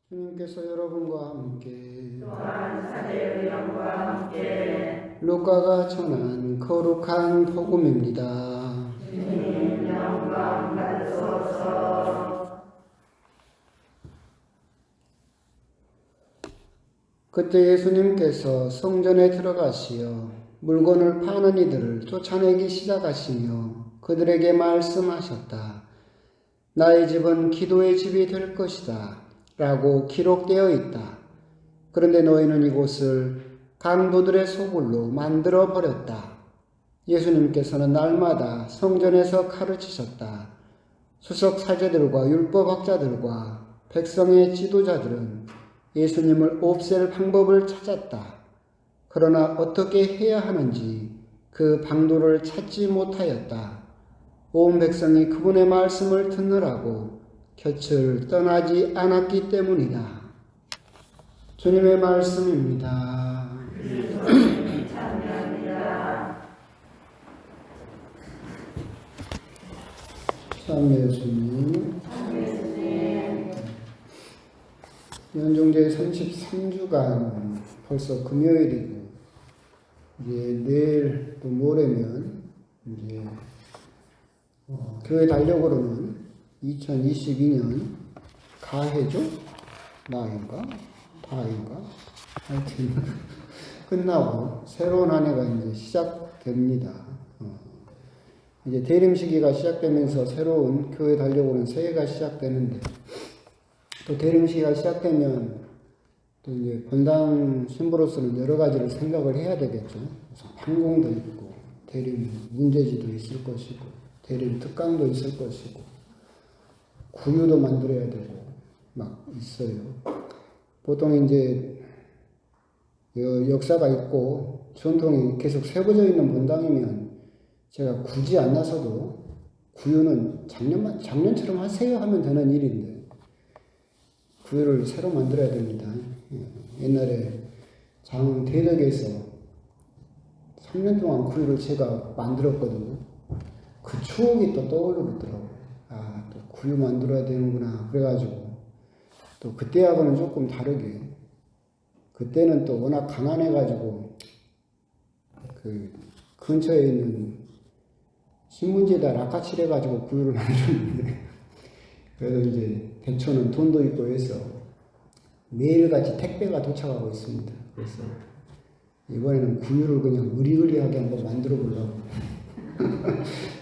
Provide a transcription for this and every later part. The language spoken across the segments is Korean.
주님께서 여러분과 함께 또한 사제의 영과 함께 루카가 전한 거룩한 복음입니다. 주님 영광 받으소서. 그때 예수님께서 성전에 들어가시어 물건을 파는 이들을 쫓아내기 시작하시며 그들에게 말씀하셨다. 나의 집은 기도의 집이 될 것이다 라고 기록되어 있다. 그런데 너희는 이곳을 강도들의 소굴로 만들어 버렸다. 예수님께서는 날마다 성전에서 가르치셨다. 수석 사제들과 율법학자들과 백성의 지도자들은 예수님을 없앨 방법을 찾았다. 그러나 어떻게 해야 하는지 그 방도를 찾지 못하였다. 온 백성이 그분의 말씀을 듣느라고 곁을 떠나지 않았기 때문이다. 주님의 말씀입니다. 그리스도님 찬양합니다. 참여 예수님. 예수님 연종제 33주간 벌써 금요일이고 이제 내일 또 모레면 이제 교회 달력으로는 2022년 가해죠? 나인가? 다인가? 하여튼 끝나고 새로운 한 해가 이제 시작됩니다. 이제 대림 시기가 시작되면서 새로운 교회 달력으로는 새해가 시작되는데 또 대림 시기가 시작되면 또 이제 본당 신부로서는 여러 가지를 생각을 해야 되겠죠. 그래서 판공도 있고 대림 문제지도 있을 것이고 대림 특강도 있을 것이고 구유도 만들어야 되고 막 있어요. 보통 이제 역사가 있고 전통이 계속 세워져 있는 본당이면 제가 굳이 안 나서도 구유는 작년처럼 하세요 하면 되는 일인데 구유를 새로 만들어야 됩니다. 옛날에 장대덕에서 3년 동안 구유를 제가 만들었거든요. 그 추억이 또 떠오르더라고요. 아, 또 구유 만들어야 되는구나. 그래가지고 또 그때하고는 조금 다르게 그때는 또 워낙 가난해가지고 그 근처에 있는 신문지에다 락카칠해가지고 구유를 만들었는데 그래서 이제 대초는 돈도 있고 해서 매일같이 택배가 도착하고 있습니다. 그래서 이번에는 구유를 그냥 의리의리하게 한번 만들어 보려고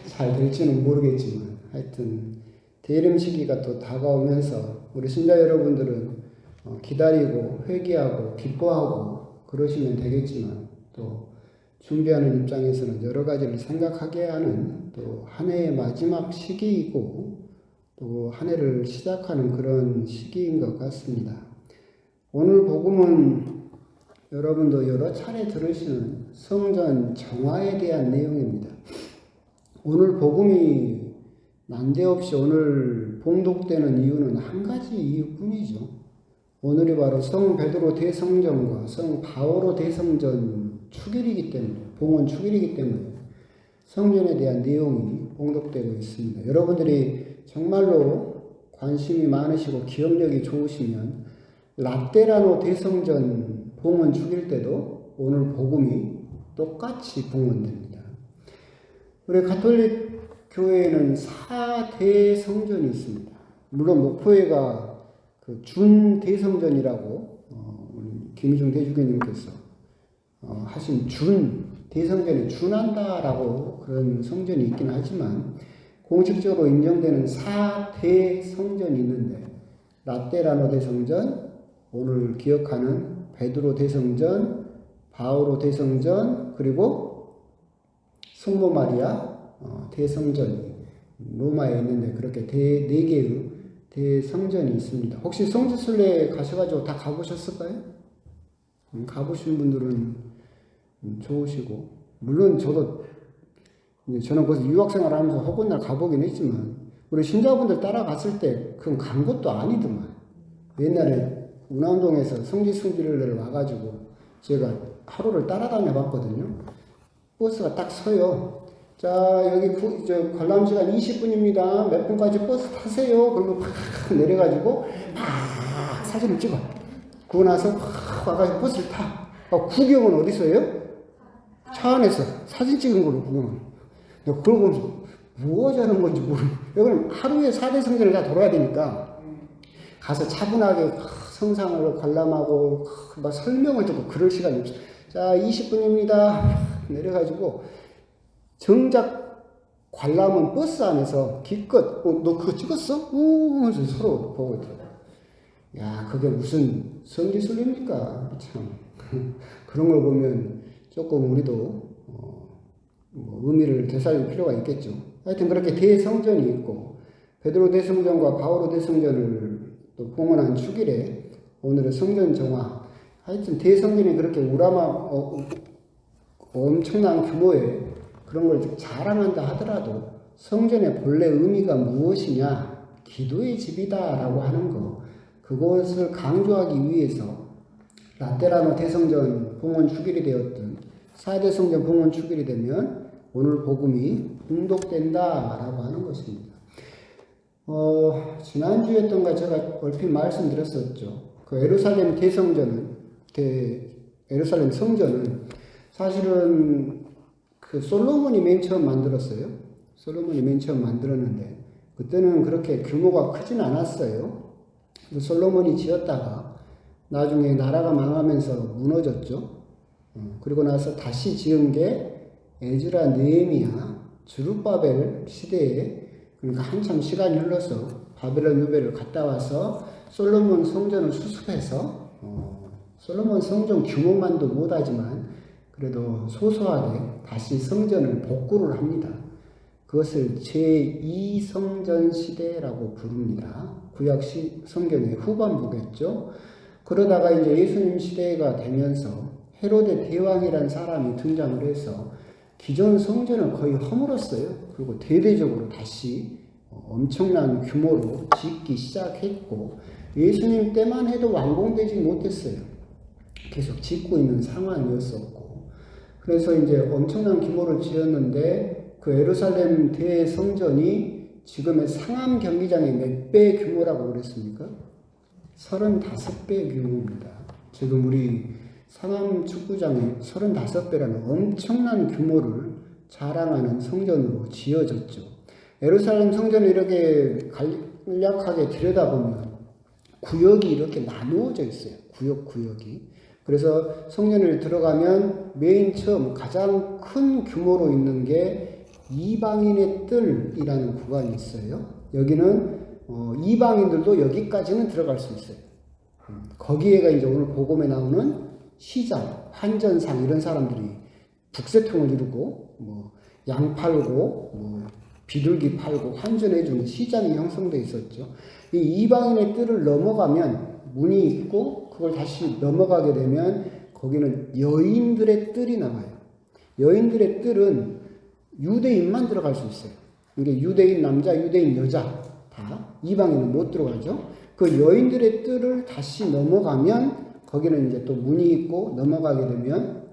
잘 될지는 모르겠지만 하여튼 대림 시기가 또 다가오면서 우리 신자 여러분들은 기다리고 회개하고 기뻐하고 그러시면 되겠지만 또 준비하는 입장에서는 여러 가지를 생각하게 하는 또 한 해의 마지막 시기이고 또 한 해를 시작하는 그런 시기인 것 같습니다. 오늘 복음은 여러분도 여러 차례 들으시는 성전 정화에 대한 내용입니다. 오늘 복음이 난데없이 오늘 봉독되는 이유는 한 가지 이유뿐이죠. 오늘이 바로 성 베드로 대성전과 성 바오로 대성전 축일이기 때문에 봉헌 축일이기 때문에 성전에 대한 내용이 봉독되고 있습니다. 여러분들이 정말로 관심이 많으시고 기억력이 좋으시면 라테라노 대성전 봉헌 축일 때도 오늘 복음이 똑같이 봉헌됩니다. 우리 가톨릭 교회에는 4대 성전이 있습니다. 물론 목포회가 그 준대성전이라고 김희중 대주교님께서 하신 대성전에 준한다라고 그런 성전이 있긴 하지만 공식적으로 인정되는 4대 성전이 있는데 라테라노 대성전, 오늘 기억하는 베드로 대성전, 바오로 대성전, 그리고 성모 마리아 대성전이 로마에 있는데 그렇게 네 개의 대성전이 있습니다. 혹시 성지순례 가셔가지고 다 가보셨을까요? 가보신 분들은 좋으시고 물론 저는 거기서 유학생활 하면서 혹은 날 가보긴 했지만 우리 신자분들 따라갔을 때 그건 간 것도 아니더만. 옛날에 운암동에서 성지순례를 와가지고 제가 하루를 따라다녀 봤거든요. 버스가 딱 서요. 자, 여기 관람 시간 20분입니다. 몇 분까지 버스 타세요. 그러면 팍 내려가지고 팍 사진을 찍어. 그러고 나서 와가지고 버스를 타. 구경은 어디서 해요? 차 안에서 사진 찍은 걸로 구경을. 그걸 보면서 뭐 하자는 건지 모르겠어요. 여기는 하루에 4대 성전을 다 돌아야 되니까 가서 차분하게 성상을 관람하고 막 설명을 듣고 그럴 시간이 없어요. 자, 20분입니다. 내려가지고 정작 관람은 버스 안에서 기껏 너 그거 찍었어? 하면서 서로 보고 있더라고요. 야, 그게 무슨 성지순례입니까? 참 그런 걸 보면 조금 우리도 의미를 되살릴 필요가 있겠죠. 하여튼 그렇게 대성전이 있고 베드로 대성전과 바오로 대성전을 또 봉헌한 축일에 오늘은 성전 정화. 하여튼 대성전이 그렇게 엄청난 규모의 그런 걸 자랑한다 하더라도 성전의 본래 의미가 무엇이냐? 기도의 집이다라고 하는 거. 그것을 강조하기 위해서 라테라노 대성전 봉헌 축일이 되었든 4대 성전 봉헌 축일이 되면 오늘 복음이 봉독된다라고 하는 것입니다. 지난주였던가 제가 얼핏 말씀드렸었죠. 그 예루살렘 예루살렘 성전은 사실은 그 솔로몬이 맨 처음 만들었어요. 솔로몬이 맨 처음 만들었는데 그때는 그렇게 규모가 크진 않았어요. 솔로몬이 지었다가 나중에 나라가 망하면서 무너졌죠. 그리고 나서 다시 지은 게 에즈라, 느헤미야, 주룹바벨 시대에, 그러니까 한참 시간이 흘러서 바벨론 유배를 갔다 와서 솔로몬 성전을 수습해서 솔로몬 성전 규모만도 못하지만 그래도 소소하게 다시 성전을 복구를 합니다. 그것을 제2성전 시대라고 부릅니다. 구약 성경의 후반부겠죠. 그러다가 이제 예수님 시대가 되면서 헤로데 대왕이라는 사람이 등장을 해서 기존 성전을 거의 허물었어요. 그리고 대대적으로 다시 엄청난 규모로 짓기 시작했고 예수님 때만 해도 완공되지 못했어요. 계속 짓고 있는 상황이었었고 그래서 이제 엄청난 규모를 지었는데 그 예루살렘 대성전이 지금의 상암 경기장의 몇 배 규모라고 그랬습니까? 35배 규모입니다. 지금 우리 상암 축구장이 35배라는 엄청난 규모를 자랑하는 성전으로 지어졌죠. 예루살렘 성전을 이렇게 간략하게 들여다보면 구역이 이렇게 나누어져 있어요. 구역이. 그래서 성전을 들어가면 맨 처음 가장 큰 규모로 있는 게 이방인의 뜰이라는 구간이 있어요. 여기는 이방인들도 여기까지는 들어갈 수 있어요. 거기에가 이제 오늘 복음에 나오는 시장, 환전상 이런 사람들이 북새통을 이루고 양 팔고 비둘기 팔고 환전해주는 시장이 형성되어 있었죠. 이 이방인의 뜰을 넘어가면 문이 있고 그걸 다시 넘어가게 되면 거기는 여인들의 뜰이 나와요. 여인들의 뜰은 유대인만 들어갈 수 있어요. 이게 유대인 남자, 유대인 여자 다 이방인은 못 들어가죠. 그 여인들의 뜰을 다시 넘어가면 거기는 이제 또 문이 있고 넘어가게 되면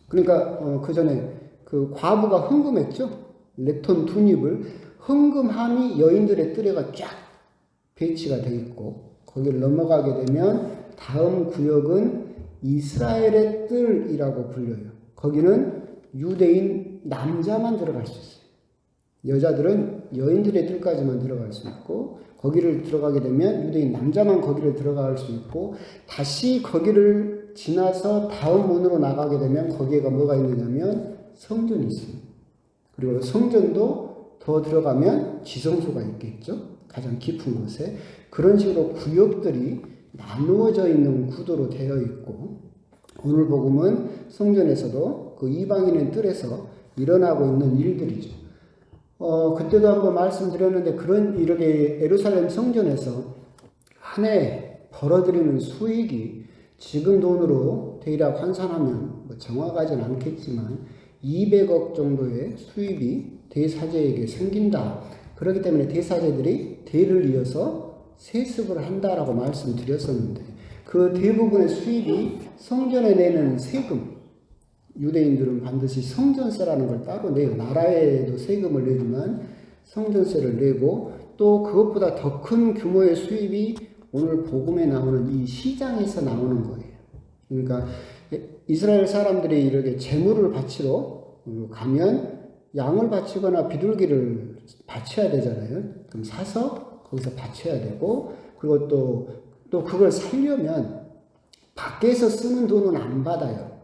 그러니까 그 전에 그 과부가 헌금했죠. 레톤 투닙을 헌금함이 여인들의 뜰에가 쫙 배치가 돼 있고 거기를 넘어가게 되면 다음 구역은 이스라엘의 뜰이라고 불려요. 거기는 유대인 남자만 들어갈 수 있어요. 여자들은 여인들의 뜰까지만 들어갈 수 있고 거기를 들어가게 되면 유대인 남자만 거기를 들어갈 수 있고 다시 거기를 지나서 다음 문으로 나가게 되면 거기에가 뭐가 있느냐면 성전이 있습니다. 그리고 성전도 더 들어가면 지성소가 있겠죠. 가장 깊은 곳에. 그런 식으로 구역들이 나누어져 있는 구도로 되어 있고 오늘 복음은 성전에서도 그 이방인의 뜰에서 일어나고 있는 일들이죠. 그때도 한번 말씀드렸는데 이렇게 예루살렘 성전에서 한 해 벌어들이는 수익이 지금 돈으로 대략 환산하면 정확하진 않겠지만 200억 정도의 수입이 대사제에게 생긴다. 그렇기 때문에 대사제들이 대를 이어서 세습을 한다라고 말씀드렸었는데 그 대부분의 수입이 성전에 내는 세금, 유대인들은 반드시 성전세라는 걸 따로 내요. 나라에도 세금을 내지만 성전세를 내고 또 그것보다 더 큰 규모의 수입이 오늘 복음에 나오는 이 시장에서 나오는 거예요. 그러니까 이스라엘 사람들이 이렇게 제물을 바치러 가면 양을 바치거나 비둘기를 바쳐야 되잖아요. 그럼 사서 거기서 바쳐야 되고, 그리고 또 그걸 살려면 밖에서 쓰는 돈은 안 받아요.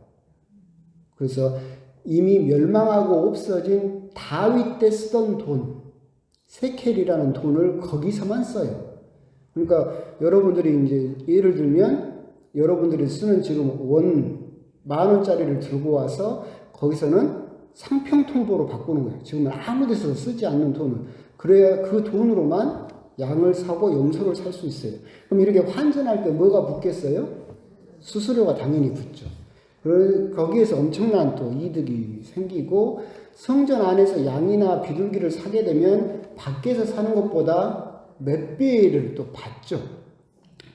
그래서 이미 멸망하고 없어진 다윗 때 쓰던 돈, 세켈이라는 돈을 거기서만 써요. 그러니까 여러분들이 이제 예를 들면 여러분들이 쓰는 지금 원 10,000원짜리를 들고 와서 거기서는 상평통보로 바꾸는 거예요. 지금은 아무 데서 쓰지 않는 돈을. 그래야 그 돈으로만 양을 사고 염소를 살 수 있어요. 그럼 이렇게 환전할 때 뭐가 붙겠어요? 수수료가 당연히 붙죠. 거기에서 엄청난 또 이득이 생기고, 성전 안에서 양이나 비둘기를 사게 되면 밖에서 사는 것보다 몇 배를 또 받죠.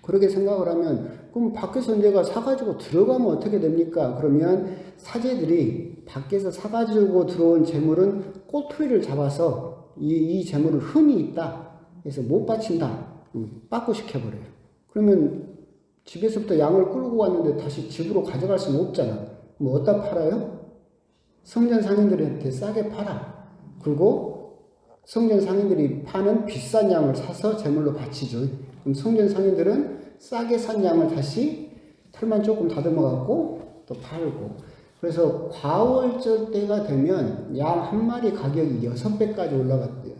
그렇게 생각을 하면, 그럼 밖에서 내가 사가지고 들어가면 어떻게 됩니까? 그러면 사제들이 밖에서 사가지고 들어온 재물은 꼬투리를 잡아서 이 재물은 흠이 있다. 그래서 못 바친다. 빠꾸시켜버려요. 그러면 집에서부터 양을 끌고 왔는데 다시 집으로 가져갈 수는 없잖아. 뭐 어디다 팔아요? 성전 상인들한테 싸게 팔아. 그리고 성전 상인들이 파는 비싼 양을 사서 제물로 바치죠. 그럼 성전 상인들은 싸게 산 양을 다시 털만 조금 다듬어 갖고 또 팔고. 그래서 과월절 때가 되면 양 한 마리 가격이 6배까지 올라갔대요.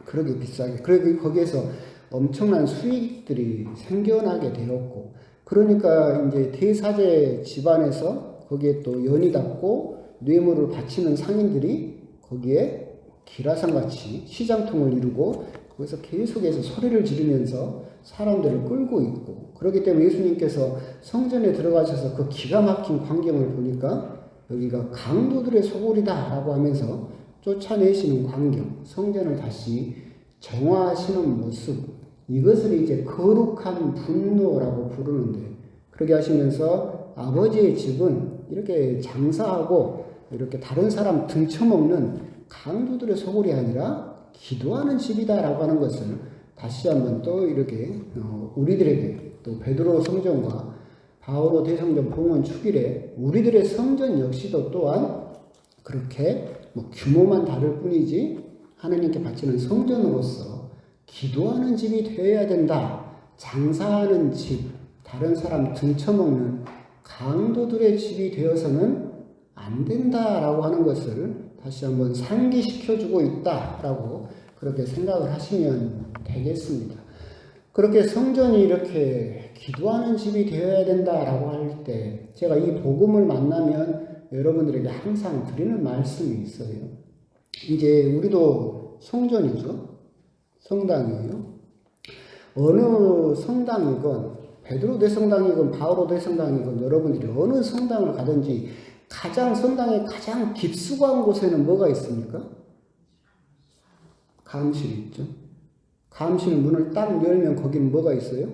그렇게 비싸게. 그리고 거기에서 엄청난 수익들이 생겨나게 되었고, 그러니까 이제 대사제 집안에서 거기에 또 연이 닿고 뇌물을 바치는 상인들이 거기에 기라상같이 시장통을 이루고 거기서 계속해서 소리를 지르면서 사람들을 끌고 있고, 그렇기 때문에 예수님께서 성전에 들어가셔서 그 기가 막힌 광경을 보니까 여기가 강도들의 소굴이다라고 하면서 쫓아내시는 광경, 성전을 다시 정화하시는 모습, 이것을 이제 거룩한 분노라고 부르는데, 그렇게 하시면서 아버지의 집은 이렇게 장사하고 이렇게 다른 사람 등쳐먹는 강도들의 소굴이 아니라 기도하는 집이다라고 하는 것을 다시 한번 또 이렇게 우리들에게, 또 베드로 성전과 바오로 대성전 봉헌 축일에 우리들의 성전 역시도 또한 그렇게 뭐 규모만 다를 뿐이지 하나님께 바치는 성전으로서 기도하는 집이 되어야 된다. 장사하는 집, 다른 사람 등쳐먹는 강도들의 집이 되어서는 안 된다라고 하는 것을 다시 한번 상기시켜주고 있다라고 그렇게 생각을 하시면 되겠습니다. 그렇게 성전이 이렇게 기도하는 집이 되어야 된다라고 할 때 제가 이 복음을 만나면 여러분들에게 항상 드리는 말씀이 있어요. 이제 우리도 성전이죠. 성당이에요. 어느 성당이건 베드로 대성당이건 바오로 대성당이건 여러분들이 어느 성당을 가든지 성당의 가장 깊숙한 곳에는 뭐가 있습니까? 감실이 있죠. 감실 문을 딱 열면 거기는 뭐가 있어요?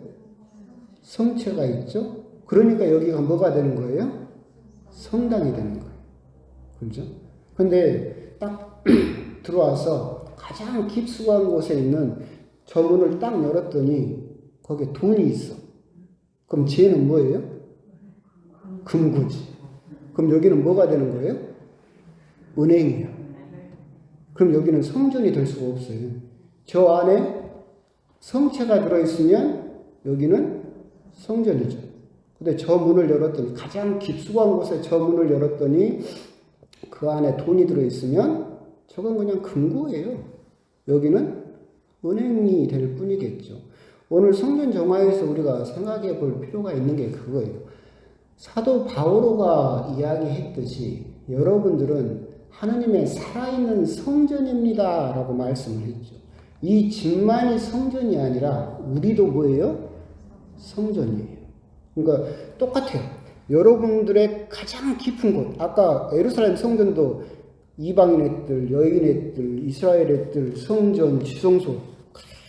성체가 있죠. 그러니까 여기가 뭐가 되는 거예요? 성당이 되는 거예요. 그렇죠? 근데 딱 들어와서 가장 깊숙한 곳에 있는 저 문을 딱 열었더니 거기에 돈이 있어. 그럼 쟤는 뭐예요? 금고지. 그럼 여기는 뭐가 되는 거예요? 은행이에요. 그럼 여기는 성전이 될 수가 없어요. 저 안에 성체가 들어있으면 여기는 성전이죠. 근데 저 문을 열었더니, 가장 깊숙한 곳에 저 문을 열었더니 그 안에 돈이 들어있으면 저건 그냥 금고예요. 여기는 은행이 될 뿐이겠죠. 오늘 성전 정화에서 우리가 생각해 볼 필요가 있는 게 그거예요. 사도 바오로가 이야기했듯이 여러분들은 하나님의 살아있는 성전입니다 라고 말씀을 했죠. 이 집만이 성전이 아니라 우리도 뭐예요? 성전이에요. 그러니까 똑같아요. 여러분들의 가장 깊은 곳, 아까 예루살렘 성전도 이방인 애들, 여인 애들, 이스라엘 애들, 성전, 지성소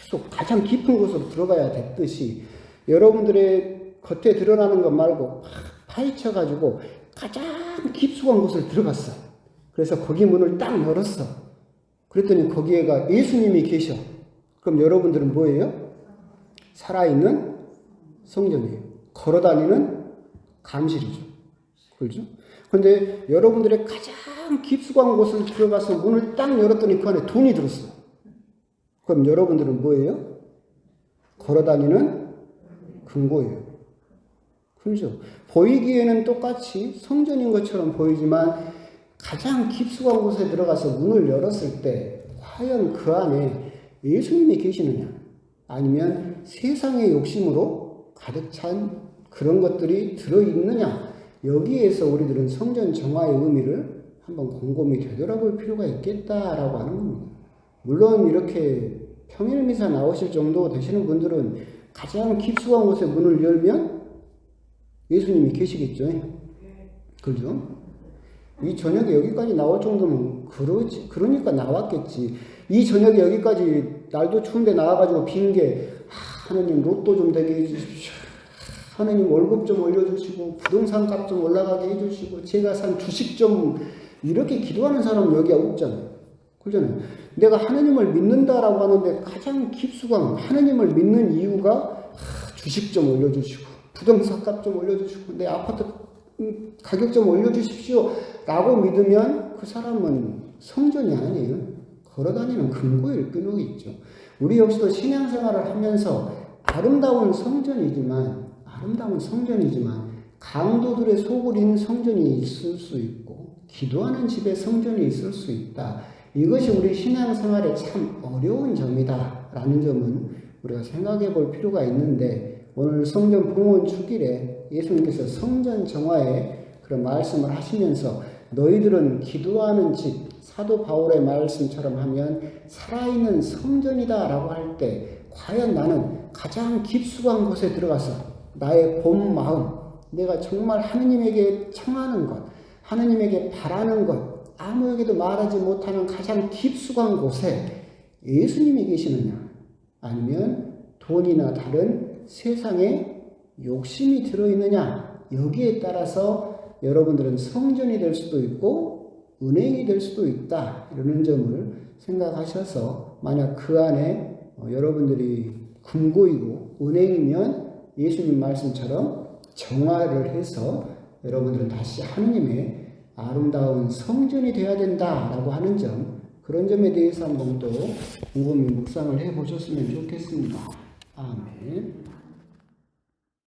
계속 가장 깊은 곳으로 들어가야 됐듯이 여러분들의 겉에 드러나는 것 말고 파헤쳐가지고 가장 깊숙한 곳을 들어갔어. 그래서 거기 문을 딱 열었어. 그랬더니 거기에가 예수님이 계셔. 그럼 여러분들은 뭐예요? 살아있는 성전이에요. 걸어다니는 감실이죠. 그렇죠? 근데 여러분들의 가장 깊숙한 곳을 들어가서 문을 딱 열었더니 그 안에 돈이 들었어요. 그럼 여러분들은 뭐예요? 걸어다니는 금고예요. 그렇죠? 보이기에는 똑같이 성전인 것처럼 보이지만 가장 깊숙한 곳에 들어가서 문을 열었을 때 과연 그 안에 예수님이 계시느냐? 아니면 세상의 욕심으로 가득 찬 그런 것들이 들어있느냐? 여기에서 우리들은 성전 정화의 의미를 한번 곰곰이 되돌아볼 필요가 있겠다라고 하는 겁니다. 물론 이렇게 평일미사 나오실 정도 되시는 분들은 가장 깊숙한 곳에 문을 열면 예수님이 계시겠죠. 그죠? 이 저녁에 여기까지 나올 정도면 그러니까 나왔겠지. 이 저녁에 여기까지 날도 추운데 나와가지고 빈게 하나님 로또 좀 되게 해주십시오. 하나님 월급 좀 올려주시고 부동산 값 좀 올라가게 해주시고 제가 산 주식 좀 이렇게 기도하는 사람은 여기 없잖아요. 그렇잖아요. 내가 하나님을 믿는다라고 하는데 가장 깊숙한 하나님을 믿는 이유가 주식 좀 올려주시고 부동산 값 좀 올려주시고 내 아파트 가격 좀 올려주십시오 라고 믿으면 그 사람은 성전이 아니에요. 걸어다니는 금고일 뿐이겠죠. 우리 역시도 신앙생활을 하면서 아름다운 성전이지만 강도들의 소굴인 성전이 있을 수 있고 기도하는 집에 성전이 있을 수 있다. 이것이 우리 신앙생활에 참 어려운 점이다 라는 점은 우리가 생각해 볼 필요가 있는데 오늘 성전 봉헌 축일에 예수님께서 성전 정화의 그런 말씀을 하시면서 너희들은 기도하는 집 사도 바울의 말씀처럼 하면 살아있는 성전이다 라고 할 때 과연 나는 가장 깊숙한 곳에 들어가서 나의 본 마음 내가 정말 하느님에게 청하는 것 하느님에게 바라는 것 아무에게도 말하지 못하는 가장 깊숙한 곳에 예수님이 계시느냐 아니면 돈이나 다른 세상에 욕심이 들어있느냐 여기에 따라서 여러분들은 성전이 될 수도 있고 은행이 될 수도 있다 이러는 점을 생각하셔서 만약 그 안에 여러분들이 금고이고 은행이면 예수님 말씀처럼 정화를 해서 여러분들은 다시 하느님의 아름다운 성전이 되어야 된다라고 하는 점 그런 점에 대해서 한번 또 곰곰이 묵상을 해보셨으면 좋겠습니다. 아멘.